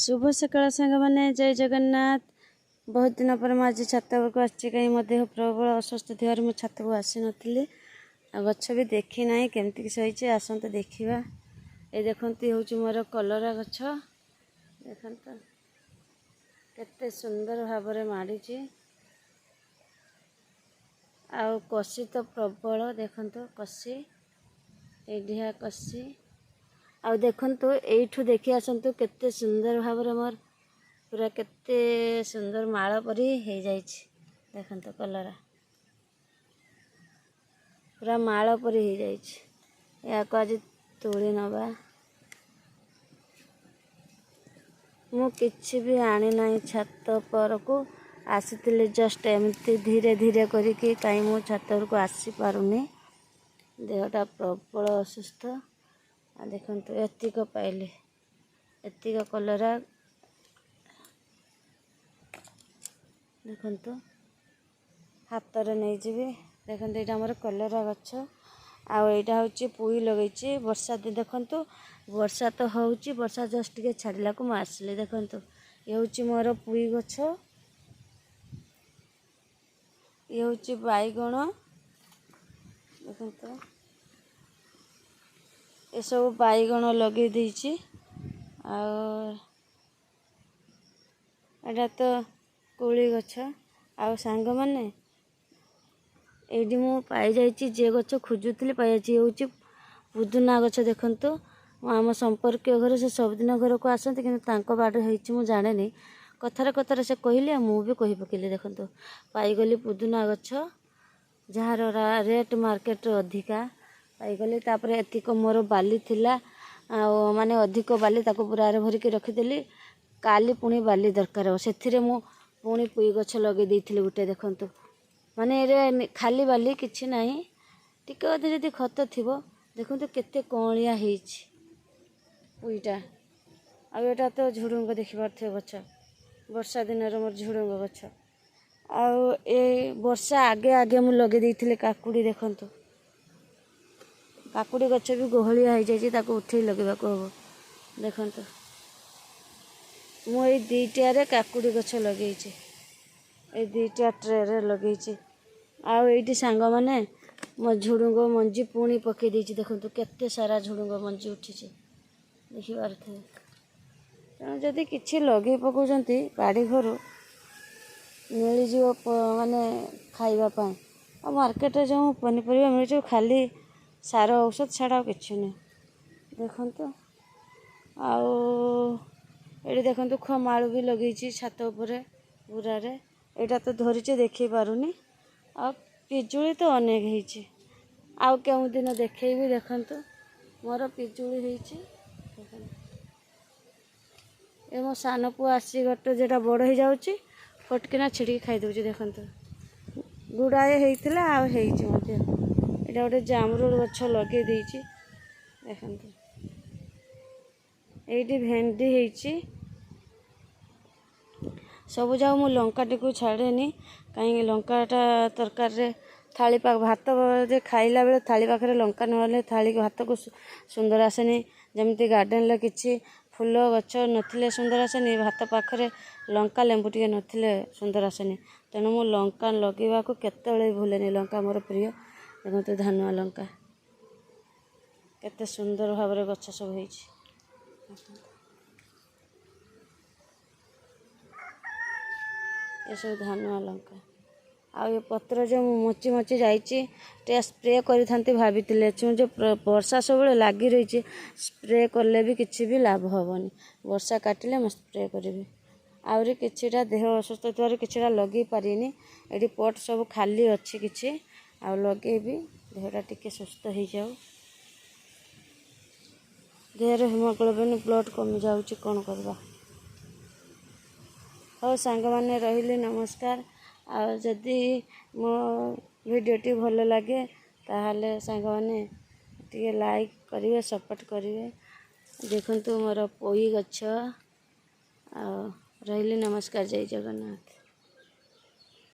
शुभ सकाळ सांग मैंने जय जगन्नाथ। बहुत दिन पर मुझे छात को आसी कहीं मो देह प्रबल अस्वस्थ थी मुझे छात को आसी नी गछ भी देखी ना केमती सही आसत देखा। ये देखते हूँ मोर कलरा गछ देखते केते सुंदर भाव माड़ी आउ कसी तो प्रबल देखते कसी एडिया कसी आउ देखु यू देखी आसतु केते सुंदर भाव मोर पूरा केते सुंदर माଳ परी हो जाए देखते कलरा पूरा माଳ परी हो जाए। या आज तोड़ी नवा मु किछि भी आनी ना छात पर को आसी जस्ट एमती धीरे धीरे करी कहीं मु छात को आसी पारुनी देहटा प्रबल असुस्थ। देखो एतिक पाइले एतिक कलरा देखो हाथ में नहीं जी देखो यहाँ आमर कलरा गछ आईटा हूँ पुई लगे वर्षा दिन देखु वर्षा तो हूँ वर्षा जस्ट टे छाड़ा को मुझे देखु ये हूँ मोर पुई गछ ये हूँ बैगण देखो ये सब बैगण लगे देछि आटा तो कोली गछ आउ सांग माने ये मु पाई जाइए जे गछ खोजुली पाई जाइए हूँ पुदुना गछ देखु आम संपर्क घर से सबदिन घर को आसती कि बाड़े हो जाने नहीं कथार कथार से कहले मु भी कही पकईली देखु पाईगली पुदुना गछ जार रेट मार्केट अधिका पाईगली तापर एतिक मोर बाली थिला माने अधिक बाली ताको पूरा भरिक रखीदेली काली पुणी बाली दरकार से मु पुणी पुई गछ लगे देइथिले गुटे देखंतु माने रे खाली बाली किछि नाही टिके अधे जदि खत थिबो देखंतु केते कणिया हेछि पुईटा आ एटा तो झुडुंग देखि पारथे गछ वर्षा दिन रे मोर झुडुंग गछ आ ए वर्षा आगे आगे मु लगे देइथिले काकुडी देखंतु काकुडी गछ भी गोहलिया हो जाइए ताको उठे लगे हम देखंतु मु ये दुईटारे काकुडी गछ लगे ये दुईटा ट्रे लगे आईटी सांग मैंने मो झुडुंग मंजी पुणी पकई देछि देखंतु केते सारा झुडुंग मंजी उठी देखि पारथे। तेणु जदि किछि लगे पकाउछंती बाड़ी घर मिल जीव माने खाइबा पाए आ मार्केट जो पनीपरिया मिल खाली सार औषध छाड़ा कि नहीं देखंतु ये देखंतु खमाळु भी लगे छात उपरे बुरारे एटा तो धरीचे देखी पारुनी आ पिजुली तो अनेक होइछि आउ केउ दिन देखेबी देखंतु मोर पिजुली होइछि ए मो सान पुआ आसी गटे जेटा बड़ हो जाउछि फटकिना छिड़ी खाई दउछि देखंतु गुड़ाए होइतिला आ होइछि मते एटा गोटे जामरुल गछ लगे देइछि देखंतु एटी भेंडी होइछि सब जाओ मु लंका टी छाड़ेनी कहीं लंकाटा तरकार रे थाली पाक भात जे खाइला बेले थाली पाखे लंका नहले थाली भात को सुंदर आसेनी जमती गार्डन ले किछि फूल गछ नथिले सुंदर आसेनी भात पाखे लंका लेंबू टिके नथिले सुंदर आसेनी तेणु मु लंका लगेवा को केतेबेले भूलेनी लंका मोर प्रिय देखो धानुआ लंका केते सुंदर भाव गछ सब होइछि ये सब धानुआ लंका आ ये पत्र जो मोची मोची जाइए स्प्रे करी भाभी जो वर्षा सब लगी रही स्प्रे कले भी किसी भी लाभ हेनी वर्षा काटिले मैं स्प्रे करी आहरी किछिटा देह असुस्थ थी किछिटा लगे पारिनी ये पट सब खाली अच्छी किछि आ लगे भी देहटा टिके सुस्थ हो जाऊ देहर हिमोग्लोबिन ब्लड कमी जाऊँगी कौन करवा। हो सांग माने रहिली नमस्कार आदि मो भिडियोटी भल लगे ताहले सांग माने टिके लाइक करिवे सपोर्ट करिवे देखंतु मोर पोई गछ आ रहिली नमस्कार जय जगन्नाथ।